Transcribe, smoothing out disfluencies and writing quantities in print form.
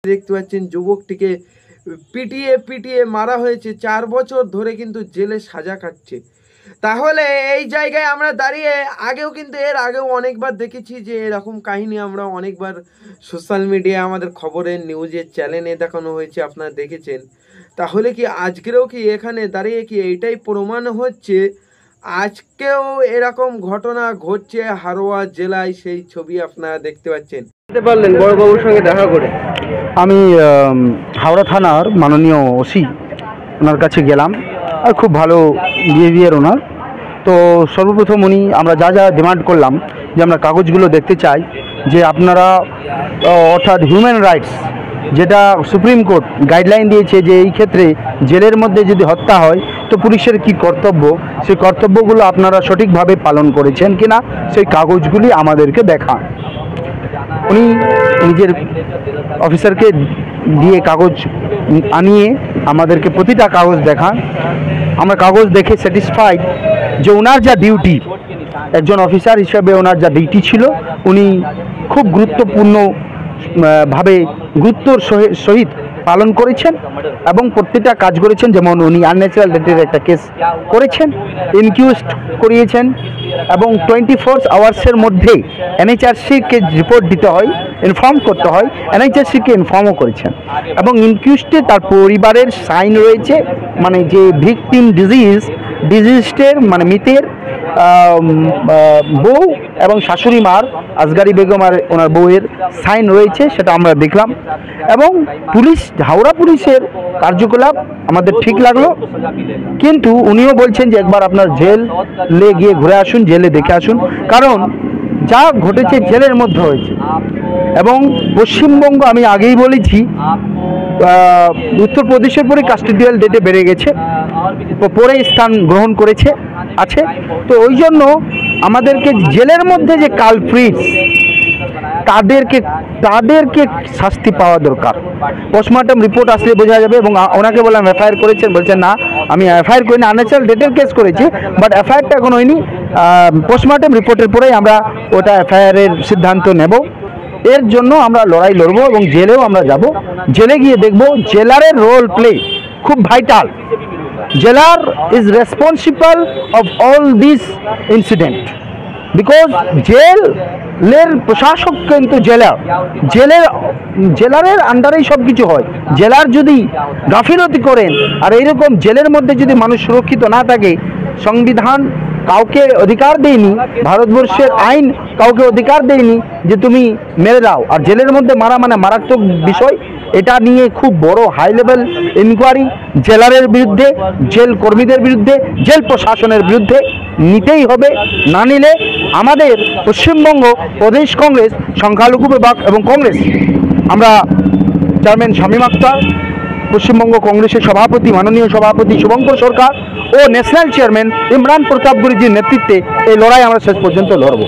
দেখতে পাচ্ছেন যুবকটিকে পিটিয়ে পিটিয়ে মারা হয়েছে, 4 বছর ধরে কিন্তু জেলে সাজা কাটছে। তাহলে এই জায়গায় আমরা দাঁড়িয়ে এর আগেও অনেকবার দেখেছি যে এরকম কাহিনী আমরা অনেকবার সোশ্যাল মিডিয়া, আমাদের খবরের নিউজের চ্যানেলে দেখানো হয়েছে, আপনারা দেখেছেন। তাহলে কি আজকেও কি এখানে দাঁড়িয়ে কি এইটাই প্রমাণ হচ্ছে আজকেও এরকম ঘটনা ঘটছে হারোয়া জেলায়? সেই ছবি আপনারা দেখতে পাচ্ছেন। পারলেন বড়বাবুর সঙ্গে দেখা করে? আমি হাওড়া থানার মাননীয় ওসি ওনার কাছে গেলাম, আর খুব ভালো বিহেভিয়ার ওনার। তো সর্বপ্রথম আমরা যা ডিমান্ড করলাম যে আমরা কাগজগুলো দেখতে চাই, যে আপনারা অর্থাৎ হিউম্যান রাইটস যেটা সুপ্রিম কোর্ট গাইডলাইন দিয়েছে যে এই ক্ষেত্রে জেলের মধ্যে যদি হত্যা হয় তো পুলিশের কি কর্তব্য, সেই কর্তব্যগুলো আপনারা সঠিকভাবে পালন করেছেন কিনা সেই কাগজগুলি আমাদেরকে দেখান। উনি নিজের অফিসারকে দিয়ে কাগজ আনিয়ে আমাদেরকে প্রতিটা কাগজ দেখান। আমরা কাগজ দেখে স্যাটিসফাইড যে ওনার যা ডিউটি, একজন অফিসার হিসেবে ওনার যা ডিউটি ছিল উনি খুব গুরুত্বপূর্ণভাবে গুরুত্বর সহিত পালন করেছেন এবং প্রত্যেকটা কাজ করেছেন। যেমন উনি আনন্যাচারাল ডেথের একটা কেস করেছেন, ইনকিউজড করিয়েছেন এবং 24 আওয়ার্সের মধ্যে এনএইচআরসিকে রিপোর্ট দিতে হয়, ইনফর্ম করতে হয়, এনএইচআরসিকে ইনফর্মও করেছেন। এবং ইনকিউজডে তার পরিবারের সাইন রয়েছে, মানে যে ভিকটিম ডিজিজের মানে মৃতের বউ এবং শাশুড়ি মার, আসগারি বেগম আর ওনার বউয়ের সাইন রয়েছে, সেটা আমরা দেখলাম। এবং হাওড়া পুলিশের কার্যকলাপ আমাদের ঠিক লাগলো, কিন্তু উনিও বলছেন যে একবার আপনার জেলে গিয়ে ঘুরে আসুন, জেলে দেখে আসুন, কারণ যা ঘটেছে জেলের মধ্যে হয়েছে। এবং পশ্চিমবঙ্গ, আমি আগেই বলেছি, উত্তরপ্রদেশের পরে কাস্টোডিয়াল ডেটে বেড়ে গেছে, পরে স্থান গ্রহণ করেছে আছে। তো ওই জন্য আমাদেরকে জেলের মধ্যে যে কালপ্রিটস তাদেরকে শাস্তি পাওয়া দরকার। পোস্টমর্টম রিপোর্ট আসলে বোঝা যাবে। এবং ওনাকে বললাম এফআইআর করেছেন, বলছেন না আমি এফআইআর করিনি, আনন্যাচারাল ডেথের কেস করেছি, বাট এফআইআরটা এখন হয়নি। পোস্টমর্টম রিপোর্টের পরেই আমরা ওটা এফআইআরের সিদ্ধান্ত নেব। এর জন্য আমরা লড়াই লড়বো এবং জেলেও আমরা যাব। জেলে গিয়ে দেখব জেলারের রোল প্লে খুব ভাইটাল। জেলার is responsible of all this incident, because জেলের প্রশাসক কিন্তু জেলারের আন্ডারেই সব কিছু হয়। জেলার যদি গাফিলতি করেন আর এইরকম জেলের মধ্যে যদি মানুষ সুরক্ষিত না থাকে, সংবিধান কাউকে অধিকার দেয়নি, ভারতবর্ষের আইন কাউকে অধিকার দেয়নি যে তুমি মেরে দাও। আর জেলের মধ্যে মারা মানে মারাত্মক বিষয়। এটা নিয়ে খুব বড় হাই লেভেল ইনকোয়ারি জেলারের বিরুদ্ধে, জেল কর্মীদের বিরুদ্ধে, জেল প্রশাসনের বিরুদ্ধে নিতেই হবে। না নিলে আমাদের পশ্চিমবঙ্গ প্রদেশ কংগ্রেস, সংখ্যালঘু বিভাগ এবং কংগ্রেস, আমরা চেয়ারম্যান শামীম আখতার, পশ্চিমবঙ্গ কংগ্রেসের সভাপতি মাননীয় সভাপতি শুভঙ্কর সরকার ও ন্যাশনাল চেয়ারম্যান ইমরান প্রতাপ গুরুজির নেতৃত্বে এই লড়াই আমরা শেষ পর্যন্ত লড়ব।